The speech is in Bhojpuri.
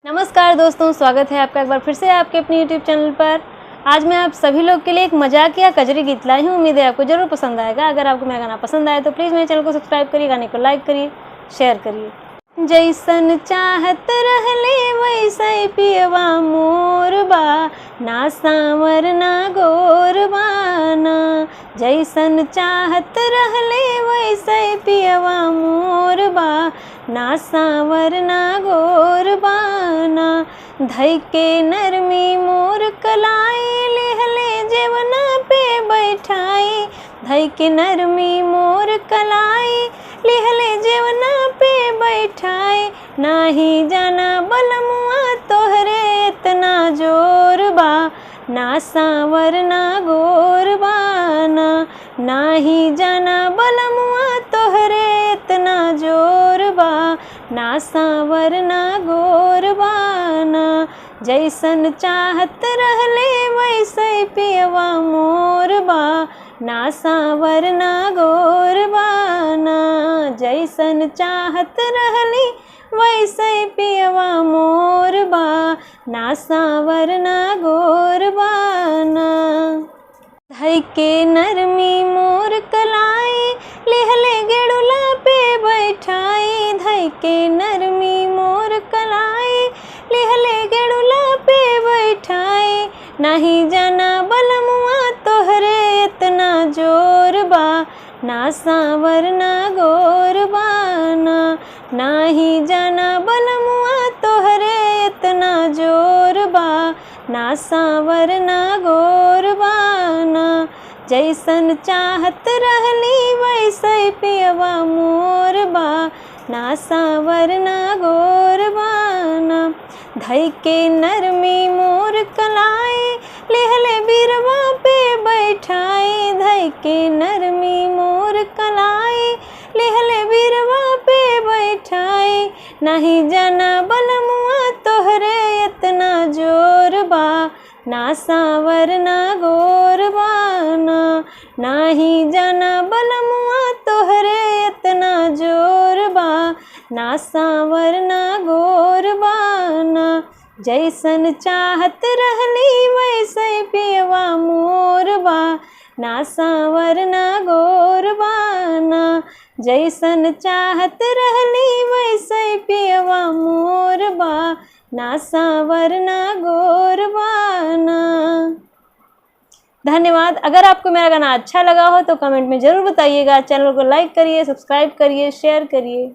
नमस्कार दोस्तों, स्वागत है आपका एक बार फिर से आपके अपने YouTube चैनल पर। आज मैं आप सभी लोग के लिए एक मजाकिया कजरी गीत लाई हूँ। उम्मीद है आपको ज़रूर पसंद आएगा। अगर आपको मेरा गाना पसंद आए तो प्लीज़ मेरे चैनल को सब्सक्राइब करिए, गाने को लाइक करिए, शेयर करिए। जैसन चाहत रहले वैसे पियवा मोर बा, ना सांवर ना गोर बाना। जैसन चाहत रहले वैसे पियवा मोर बा, ना सांवर ना गोर बाना। धई के नरमी मोर कलाई, लेहले जेवना पे बैठाई। धई के नरमी मोर कलाई, लेहले जेवना पे बैठाई। नाही जाना बलमुआ तोहरे इतना जोर बा, ना सांवर ना गोर बाना। नाही जाना बलमुआ तोहरे इतना जोर बा, ना सांवर ना गोर बाना। जैसन चाहत रहले वैसे पियवा मोर बा, ना सांवर ना गोर बाना। जैसन चाहत रहली वैसे पियवा मोर बा, ना सांवर ना गोर बाना। धई के नरमी मोर कलाई, लेहले गेड़ुला पे बैठाई। धई के नरमी मोर कलाई, लेहले गेड़ुला पे बैठाई। नहीं जाना बलमुआ तोहरे इतना जोर बा, ना सांवर ना गोर बाना। नाही जाना बलमुआ तोहरे इतना जोर बा, ना सांवर ना गोर बाना। जैसन चाहत रहली वैसे पियवा मोर बा, ना सांवर ना गोर बाना। धई के नरमी मोर कलाई, लेहले बिरवा पे बैठाई। धई के नरमी मोर कलाई, लेहले बिरवा पे बैठाई। नहीं जाना बलमुआ तोहरे इतना जोर बा, ना सांवर ना गोर बाना। नाही जाना बलमुआ तोहरे इतना जोर बा, ना सांवर ना गोर बाना। जैसन चाहत रहली वैसे पियवा मोर बा, ना सांवर ना गोर बाना। जैसन चाहत रहली वैसे पियवा मोर बा, ना सांवर ना गोर बाना। धन्यवाद। अगर आपको मेरा गाना अच्छा लगा हो तो कमेंट में ज़रूर बताइएगा। चैनल को लाइक करिए, सब्सक्राइब करिए, शेयर करिए।